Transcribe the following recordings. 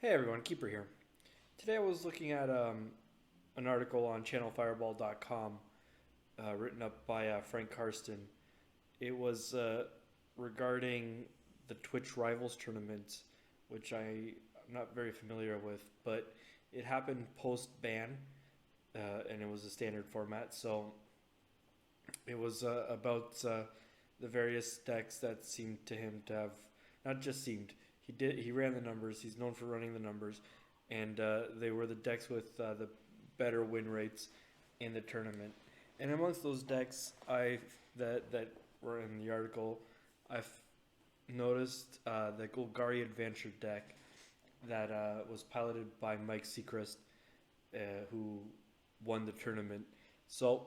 Hey everyone, Keeper here. Today I was looking at an article on channelfireball.com written up by Frank Karsten. It was regarding the Twitch Rivals tournament, which I'm not very familiar with, but it happened post-ban and it was a standard format, so it was about the various decks that seemed to him to have, not just seemed, he ran the numbers. He's known for running the numbers, and they were the decks with the better win rates in the tournament. And amongst those decks, that were in the article, I've noticed the Golgari Adventure deck that was piloted by Mike Sigrist, who won the tournament. So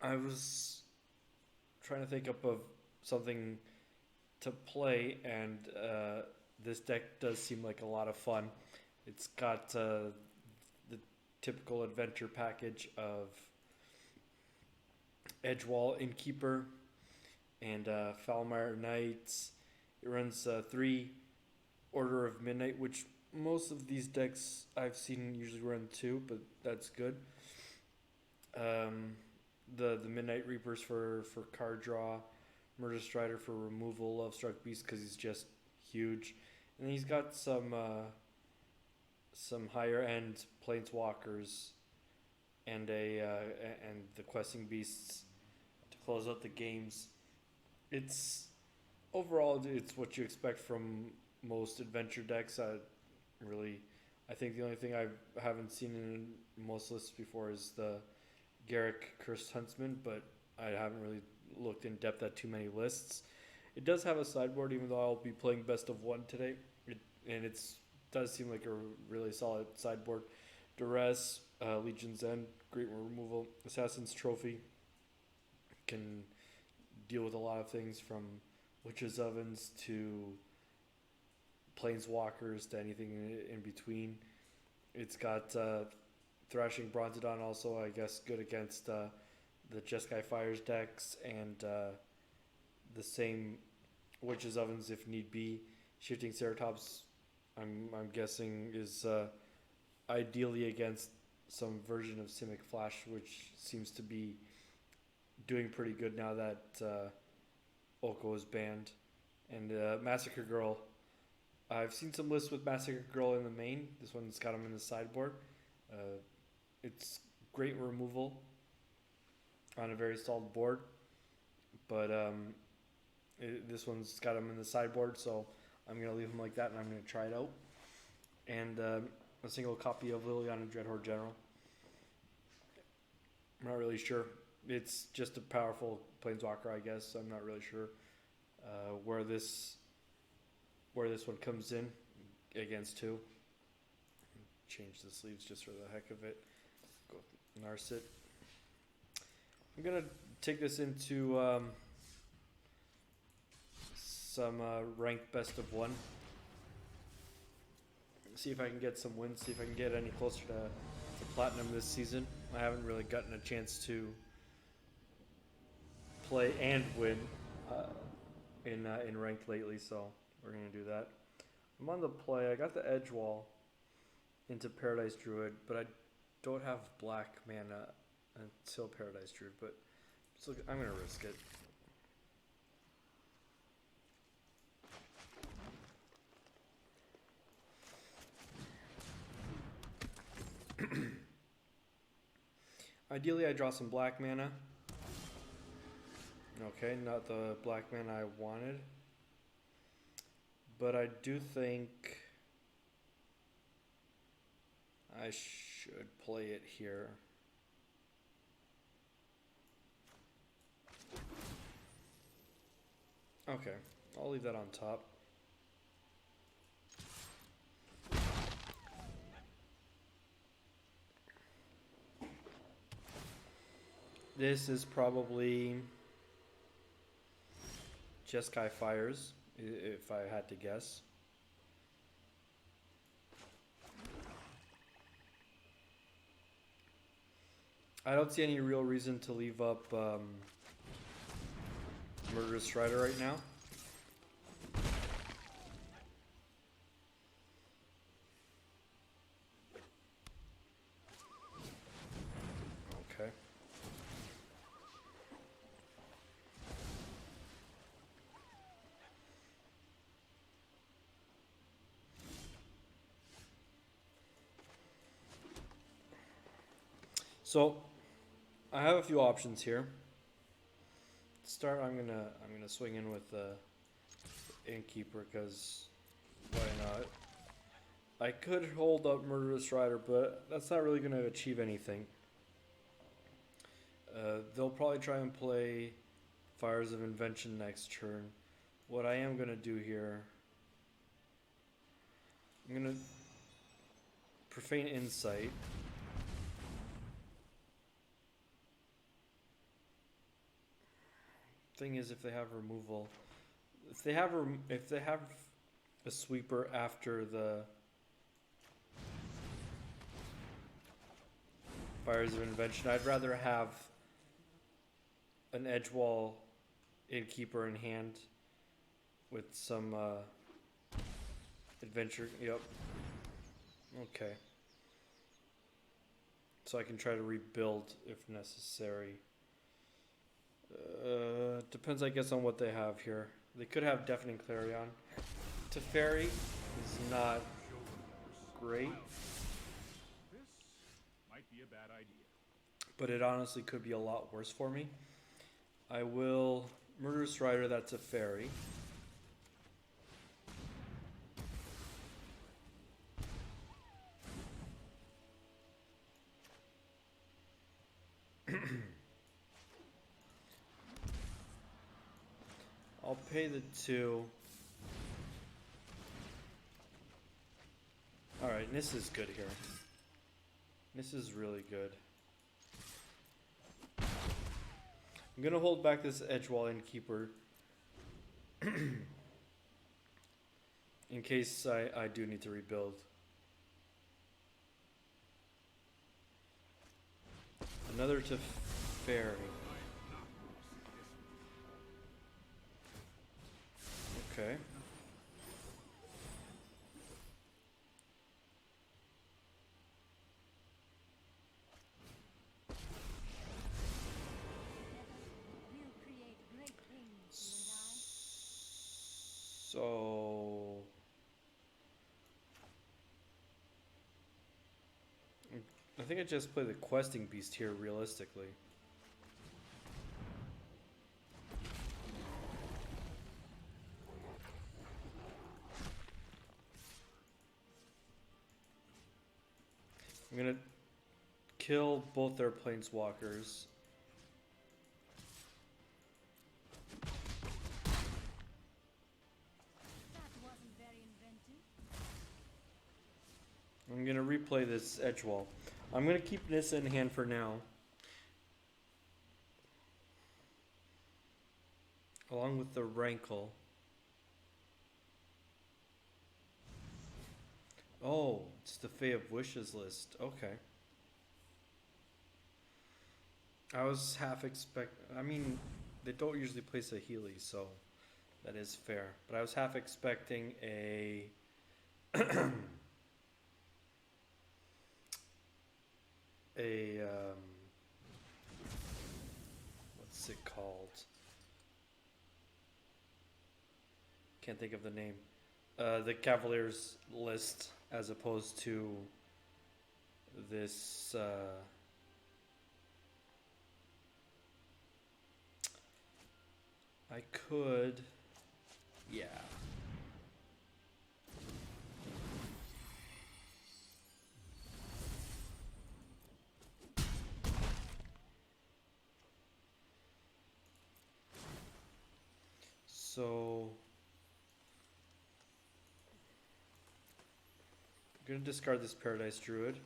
I was trying to think up of something to play, and this deck does seem like a lot of fun. It's got the typical adventure package of Edgewall Innkeeper and Foulmire Knight. It runs 3 Order of Midnight, which most of these decks I've seen usually run 2, but that's good. The Midnight Reapers for card draw, Murderous Rider for removal, Lovestruck Beast because he's just huge, and he's got some higher end planeswalkers and and the questing beasts to close out the games. It's overall it's what you expect from most adventure decks. I think the only thing I haven't seen in most lists before is the Garruk Cursed Huntsman, but I haven't really looked in depth at too many lists. It does have a sideboard, even though I'll be playing best of 1 today, and it does seem like a really solid sideboard. Duress, Legion's End, Great Removal, Assassin's Trophy can deal with a lot of things from Witch's Ovens to Planeswalkers to anything in between. It's got Thrashing Bronzodon, also I guess good against the Jeskai Fires decks, and the same Witch's Ovens if need be. Shifting Ceratops, I'm guessing, is ideally against some version of Simic Flash, which seems to be doing pretty good now that Oko is banned. And Massacre Girl, I've seen some lists with Massacre Girl in the main. This one's got him in the sideboard. It's great removal on a very solid board, but this one's got him in the sideboard, so I'm going to leave him like that, and I'm going to try it out. And a single copy of Liliana Dreadhorde General. I'm not really sure. It's just a powerful planeswalker, I guess. I'm not really sure where this one comes in against 2. Change the sleeves just for the heck of it. Go Narset. I'm gonna take this into some ranked best of 1. See if I can get some wins. See if I can get any closer to platinum this season. I haven't really gotten a chance to play and win in ranked lately, so we're gonna do that. I'm on the play. I got the Edgewall into Paradise Druid, but I don't have black mana until Paradise Druid, but so I'm going to risk it. Ideally, I draw some black mana. Okay, not the black mana I wanted. But I do think I should play it here. Okay, I'll leave that on top. This is probably Jeskai Fires, if I had to guess. I don't see any real reason to leave up Murderous Rider right now. So I have a few options here. To start, I'm gonna swing in with the Innkeeper because why not? I could hold up Murderous Rider, but that's not really gonna achieve anything. They'll probably try and play Fires of Invention next turn. What I am gonna do here, I'm gonna Profane Insight. Thing is, if they have removal, if they have a sweeper after the Fires of Invention, I'd rather have an Edgewall Innkeeper in hand with some adventure. Yep. Okay. So I can try to rebuild if necessary. Depends, I guess, on what they have here. They could have Deafening Clarion. Teferi is not great. This might be a bad idea. But it honestly could be a lot worse for me. I will Murderous Rider, that's a fairy. I'll pay the 2. Alright, Nissa's good here. Nissa's really good. I'm gonna hold back this Edgewall Innkeeper in case I do need to rebuild. Another Teferi. Okay. So I think I just play the Questing Beast here realistically. I'm gonna kill both their planeswalkers. I'm gonna replay this Edgewall. I'm gonna keep Nissa in hand for now. Along with the Rankle. Oh, it's the Fae of Wishes list. Okay. I was half I mean, they don't usually place a Healy, so that is fair. But I was half expecting a what's it called? Can't think of the name. The Cavaliers list as opposed to this I could, yeah. So I'm gonna discard this Paradise Druid.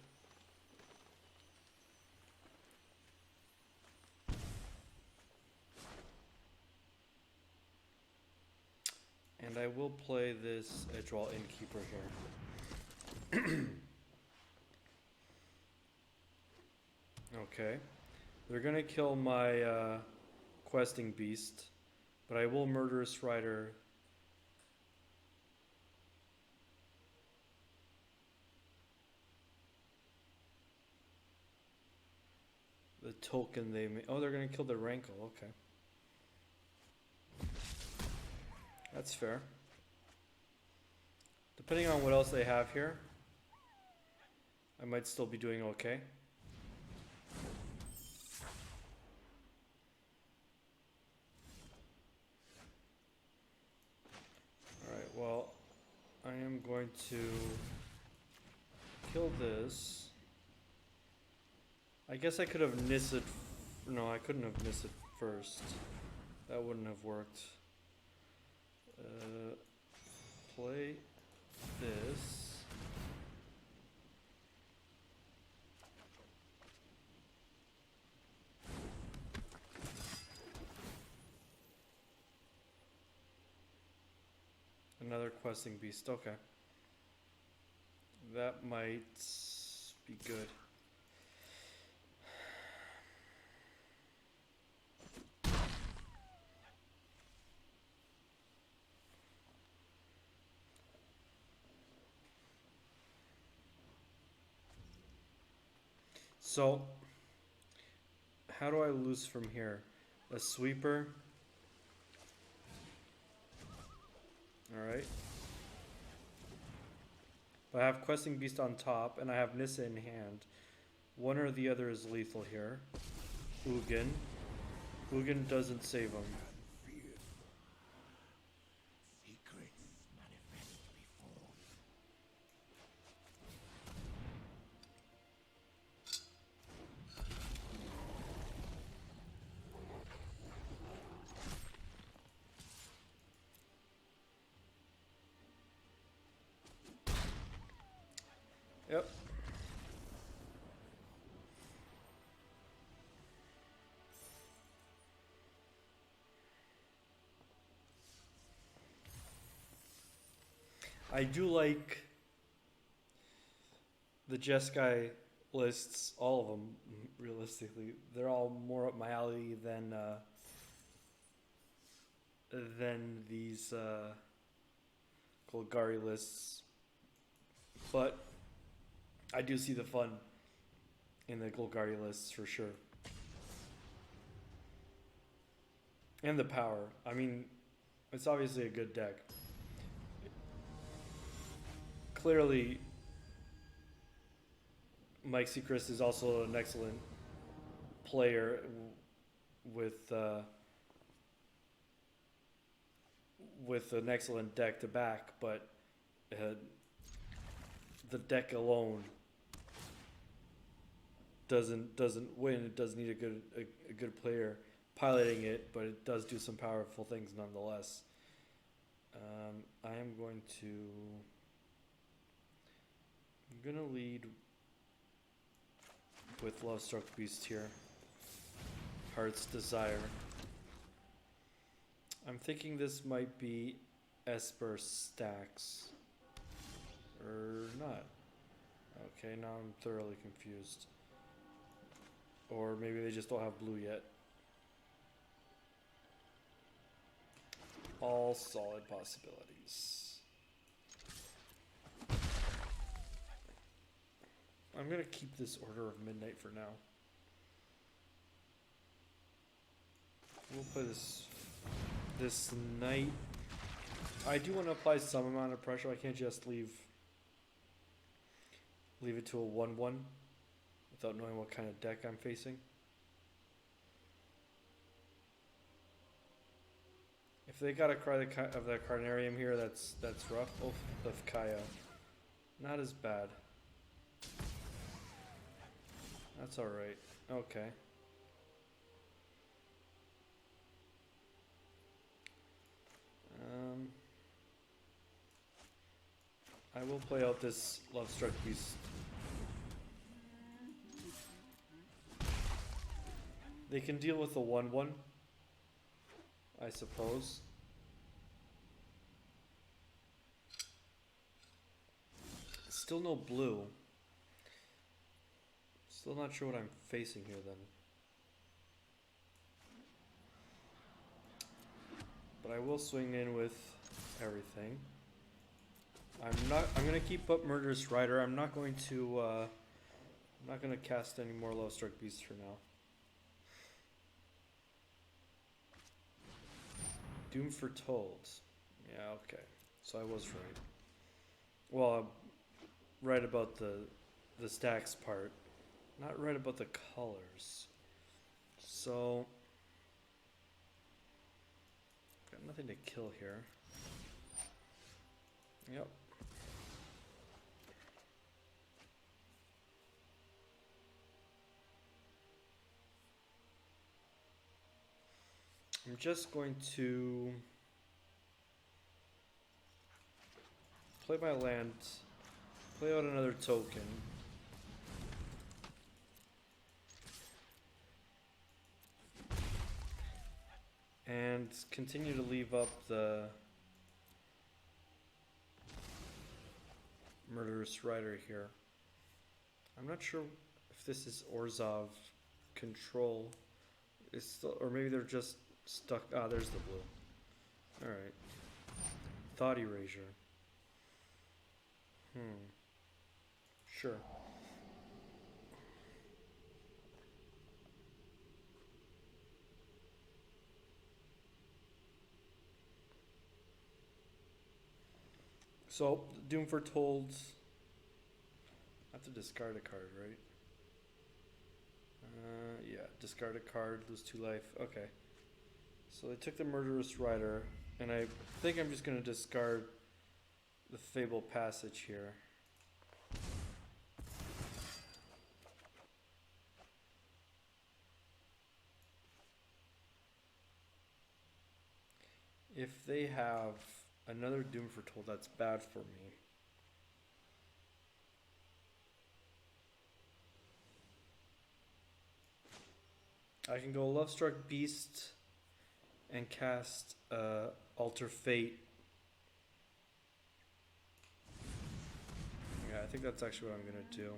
And I will play this Edgewall Innkeeper here. Okay. They're gonna kill my Questing Beast, but I will Murderous Rider the token they made. Oh, they're gonna kill the Rankle, okay. That's fair. Depending on what else they have here, I might still be doing okay. to kill this. I guess I could have Nissa'd. No, I couldn't have Nissa'd first. That wouldn't have worked. Play this. Another questing beast. Okay. That might be good. So, how do I lose from here? A sweeper. Alright. But I have Questing Beast on top, and I have Nissa in hand. One or the other is lethal here. Ugin. Ugin doesn't save him. Yep. I do like the Jeskai lists, all of them, realistically. They're all more up my alley than these Golgari lists. But I do see the fun in the Golgari lists for sure. And the power. I mean, it's obviously a good deck. Clearly, Mike Sigrist is also an excellent player with an excellent deck to back, but the deck alone doesn't win. It does need a good player piloting it, but it does do some powerful things nonetheless. I am going to. I'm gonna lead with Lovestruck Beast here. Heart's Desire. I'm thinking this might be Esper stacks. Or not. Okay, now I'm thoroughly confused. Or maybe they just don't have blue yet. All solid possibilities. I'm gonna keep this Order of Midnight for now. We'll play this knight. I do want to apply some amount of pressure. I can't just leave it to a 1/1 without knowing what kind of deck I'm facing. If they got a Cry of the Carnarium here, that's rough. Oath of Kaya, not as bad. That's all right. Okay. I will play out this Lovestruck Beast. They can deal with the 1/1, I suppose. Still no blue. Still not sure what I'm facing here then. But I will swing in with everything. I'm gonna keep up Murderous Rider. I'm not going to cast any more Lovestruck Beasts for now. Doom Foretold. Yeah, okay. So I was right. Well, I'm right about the stacks part. Not right about the colors. So got nothing to kill here. Yep. I'm just going to play my land, play out another token. And continue to leave up the Murderous Rider here. I'm not sure if this is Orzhov control. It's still, or maybe they're just stuck. Ah, there's the blue. Alright. Thought Erasure. Sure. So, Doom Foretold. I have to discard a card, right? Yeah, discard a card, lose 2 life. Okay. So they took the Murderous Rider, and I think I'm just going to discard the Fabled Passage here. If they have another Doom Foretold, that's bad for me. I can go Lovestruck Beast and cast Alter Fate. Yeah, I think that's actually what I'm going to do.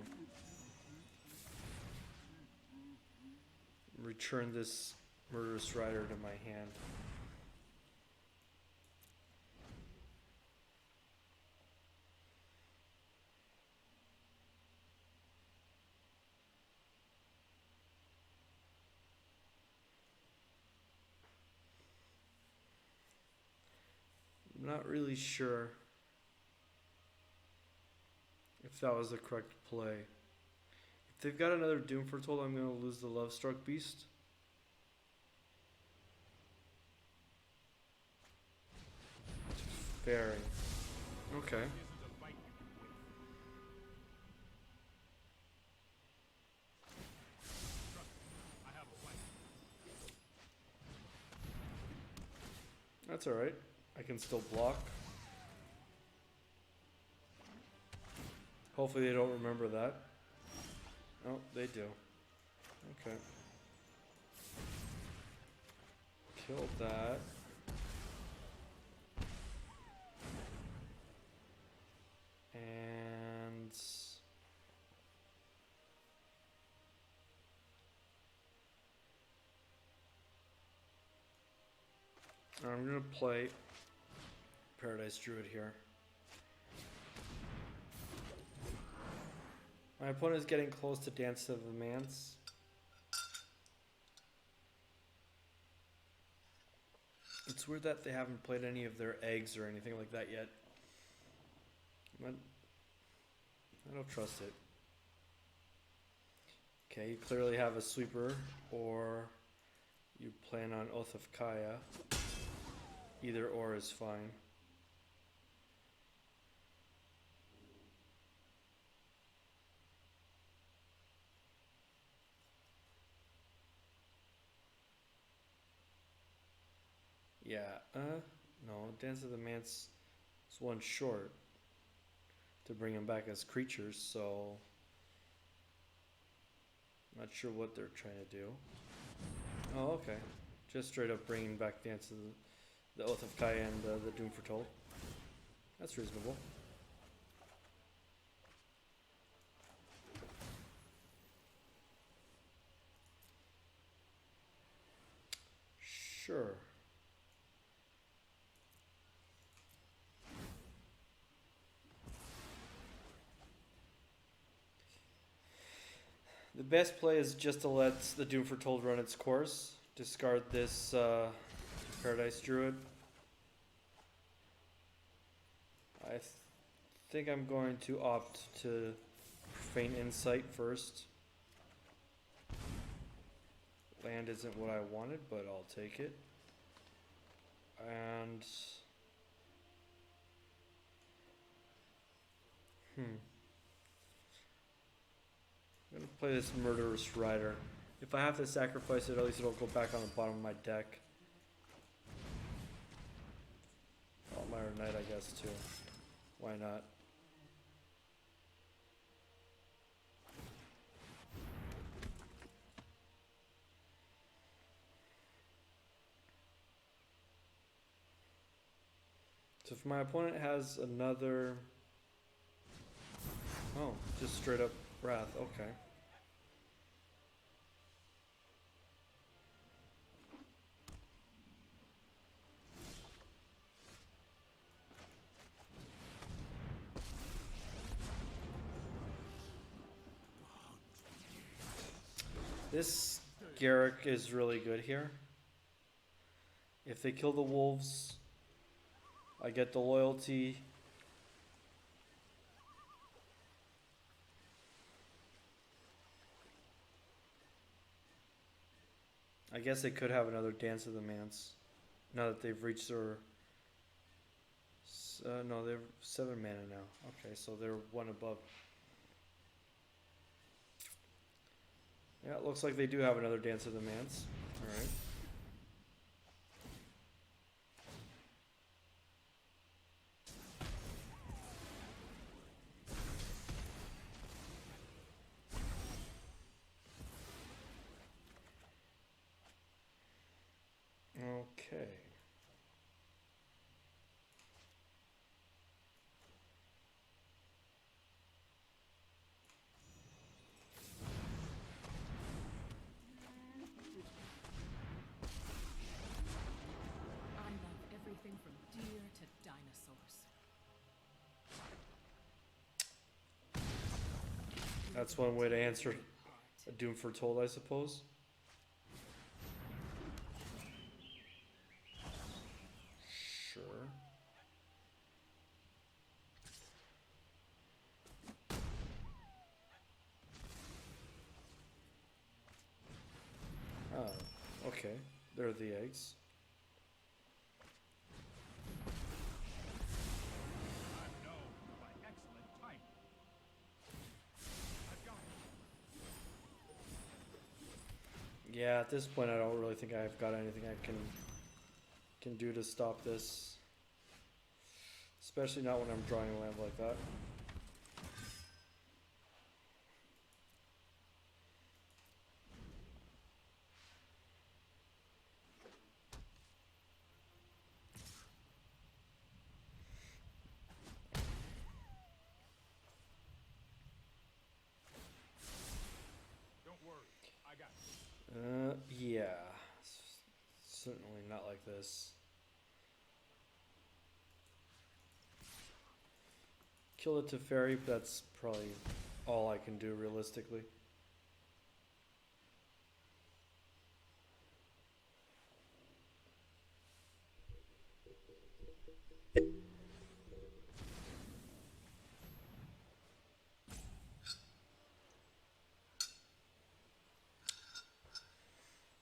Return this Murderous Rider to my hand. I'm not really sure if that was the correct play. If they've got another Doom Foretold, I'm going to lose the Lovestruck Beast. Fairy. Okay. That's alright. I can still block. Hopefully they don't remember that. Oh, they do. Okay. Killed that. And I'm gonna play Paradise Druid here. My opponent is getting close to Dance of the Mance. It's weird that they haven't played any of their eggs or anything like that yet. But I don't trust it. Okay, you clearly have a sweeper, or you plan on Oath of Kaya. Either or is fine. Yeah, no, Dance of the Mance is 1 short to bring them back as creatures, so not sure what they're trying to do. Oh, okay. Just straight up bringing back Dance of the Oath of Kaya and the Doom Foretold. That's reasonable. Sure. The best play is just to let the Doom Foretold run its course. Discard this Paradise Druid. I think I'm going to opt to Feign Insight first. Land isn't what I wanted, but I'll take it. And I'm gonna play this Murderous Rider. If I have to sacrifice it, at least it'll go back on the bottom of my deck. Foulmire Knight, I guess, too. Why not? So if my opponent has another... Oh, just straight up Wrath, okay. This Garruk is really good here. If they kill the wolves, I get the loyalty. I guess they could have another Dance of the Manse. Now that they've reached their... no, they're 7 mana now. Okay, so they're 1 above. Yeah, it looks like they do have another Dance of the Manse. Alright. Okay. From deer to dinosaurs. That's one way to answer a Doom Foretold, I suppose. Sure. Oh, okay. There are the eggs. Yeah, at this point I don't really think I've got anything I can do to stop this. Especially not when I'm drawing a land like that. Yeah. Certainly not like this. Kill it to fairy, but that's probably all I can do realistically.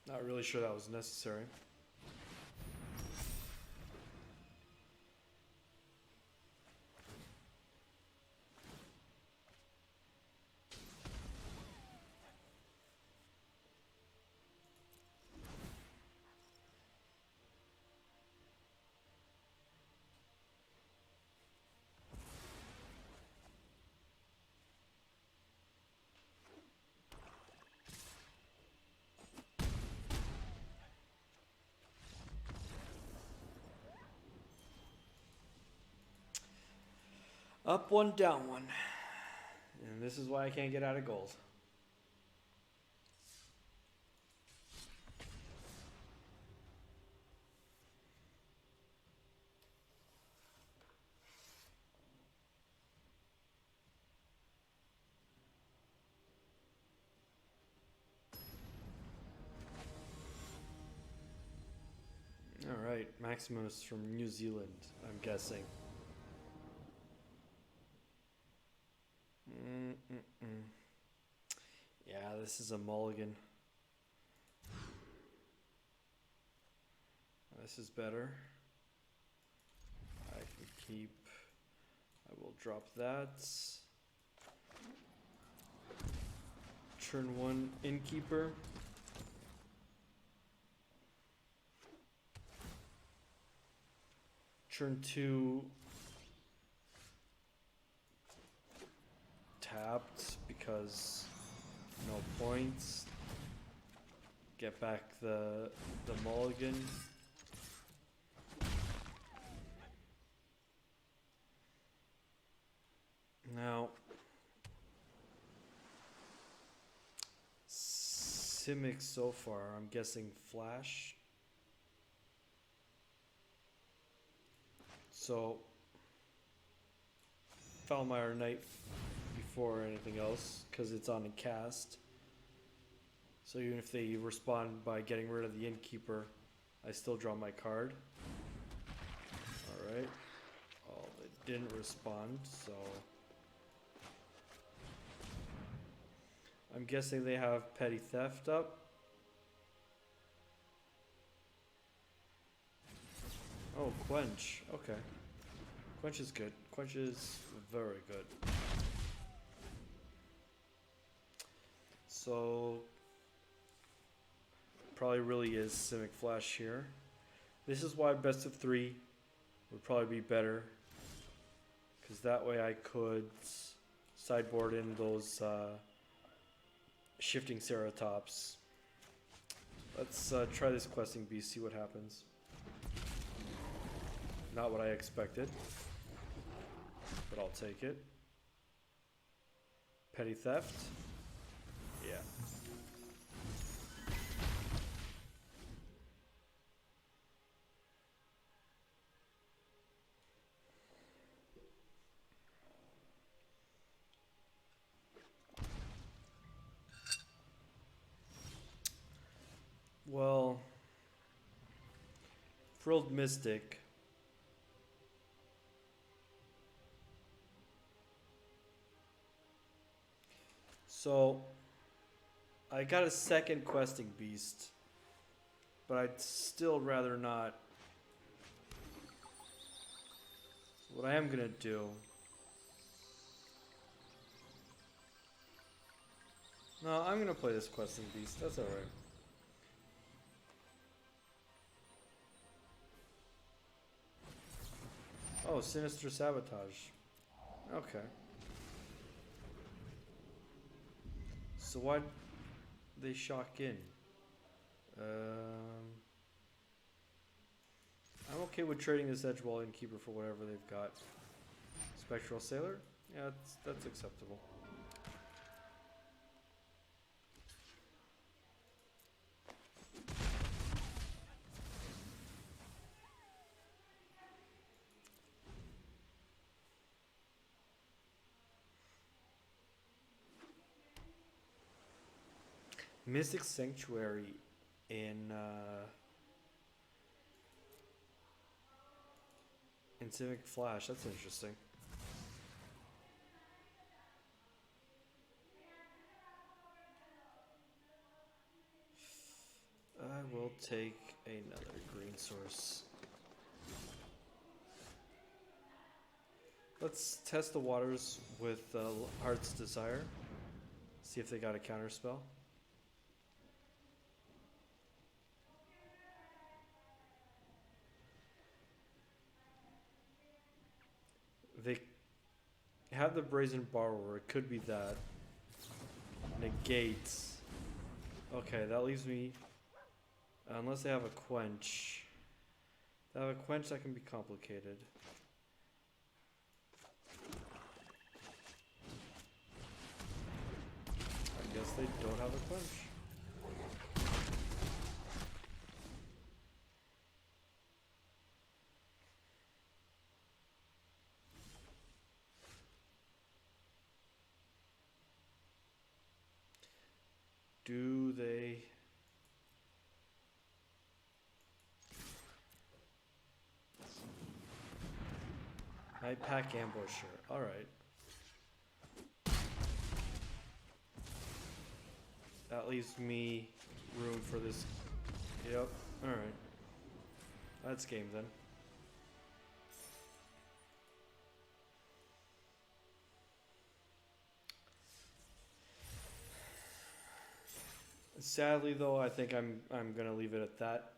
Not really sure that was necessary. Up one, down one. And this is why I can't get out of gold. Alright, Maximus from New Zealand, I'm guessing. Yeah, this is a mulligan. This is better. I can keep... I will drop that. Turn 1 Innkeeper. Turn 2 tapped because no points. Get back the mulligan. Now Simic so far, I'm guessing flash. So Foulmire Knight before anything else, because it's on a cast. So even if they respond by getting rid of the Innkeeper, I still draw my card. Alright. Oh, they didn't respond, so I'm guessing they have Petty Theft up. Oh, Quench. Okay. Quench is good. Quench is very good. So probably really is Simic Flash here. This is why best of 3 would probably be better, because that way I could sideboard in those shifting Ceratops. Let's try this Questing Beast, see what happens. Not what I expected, but I'll take it. Petty Theft? Yeah. Well, Frilled Mystic. So I got a second Questing Beast, but I'd still rather not. So what I am gonna do, no, I'm gonna play this Questing Beast. That's all right. Oh, Sinister Sabotage. Okay. So why'd they shock in? I'm okay with trading this Edgewall Innkeeper for whatever they've got. Spectral Sailor? Yeah, that's acceptable. Mystic Sanctuary in Civic Flash. That's interesting. I will take another green source. Let's test the waters with Heart's Desire. See if they got a counter spell. They have the Brazen Borrower. It could be that. Negates. Okay, that leaves me... unless they have a Quench. If they have a Quench, that can be complicated. I guess they don't have a Quench. Do they... Night Pack Ambusher. Alright. That leaves me room for this. Yep. Alright. That's game then. Sadly, though, I think I'm gonna leave it at that.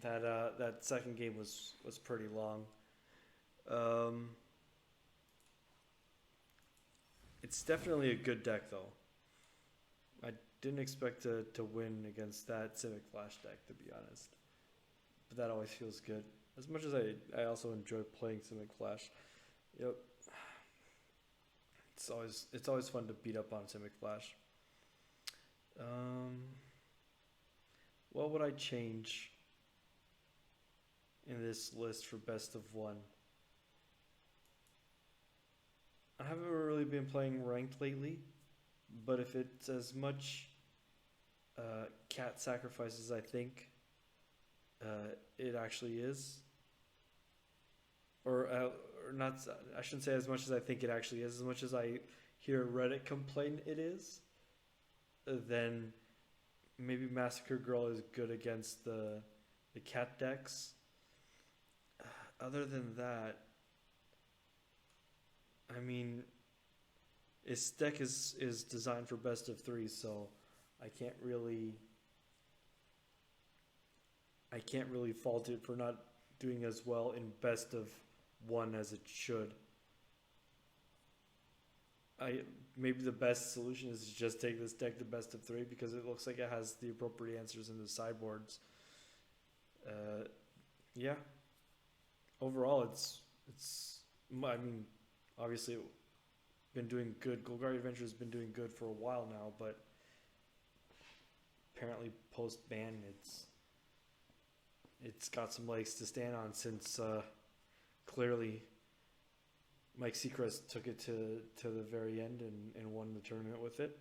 that second game was pretty long. It's definitely a good deck though. I didn't expect to win against that Civic Flash deck, to be honest. But that always feels good. As much as I also enjoy playing Civic Flash. Yep. It's always fun to beat up on Civic Flash. What would I change in this list for best of one? I haven't really been playing ranked lately, but if it's as much cat sacrifice as I think it actually is, or not, I shouldn't say as much as I think it actually is, as much as I hear Reddit complain it is, then maybe Massacre Girl is good against the cat decks. Other than that, I mean, its deck is designed for best of 3, so I can't really fault it for not doing as well in best of 1 as it should. Maybe the best solution is to just take this deck to best of 3 because it looks like it has the appropriate answers in the sideboards. Yeah. Overall, it's. I mean, obviously, been doing good. Golgari Adventure has been doing good for a while now, but apparently post ban, it's got some legs to stand on since clearly Mike Sigrist took it to the very end and won the tournament with it.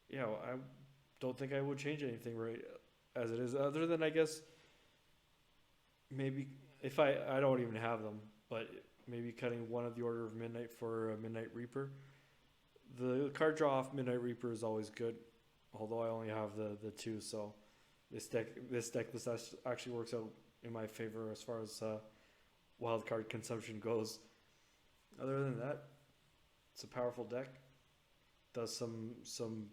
Yeah, well, I don't think I would change anything right as it is, other than I guess maybe if I don't even have them, but maybe cutting one of the Order of Midnight for a Midnight Reaper. The card draw off Midnight Reaper is always good, although I only have the 2, so this deck actually works out in my favor as far as wild card consumption goes. Other than that, it's a powerful deck. Does some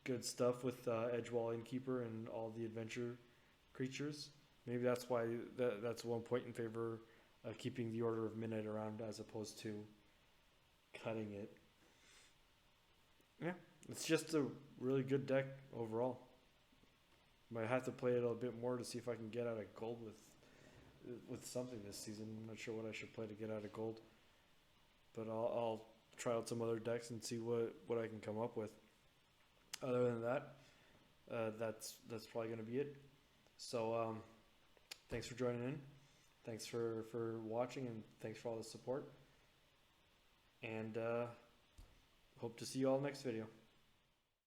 good stuff with Edgewall Innkeeper and all the adventure creatures. Maybe that's why that's one point in favor of keeping the Order of Midnight around as opposed to cutting it. Yeah, it's just a really good deck overall. Might have to play it a little bit more to see if I can get out of gold with something this season. I'm not sure what I should play to get out of gold, but I'll try out some other decks and see what I can come up with. Other than that, that's probably going to be it. So thanks for joining in. Thanks for watching, and thanks for all the support. And hope to see you all next video.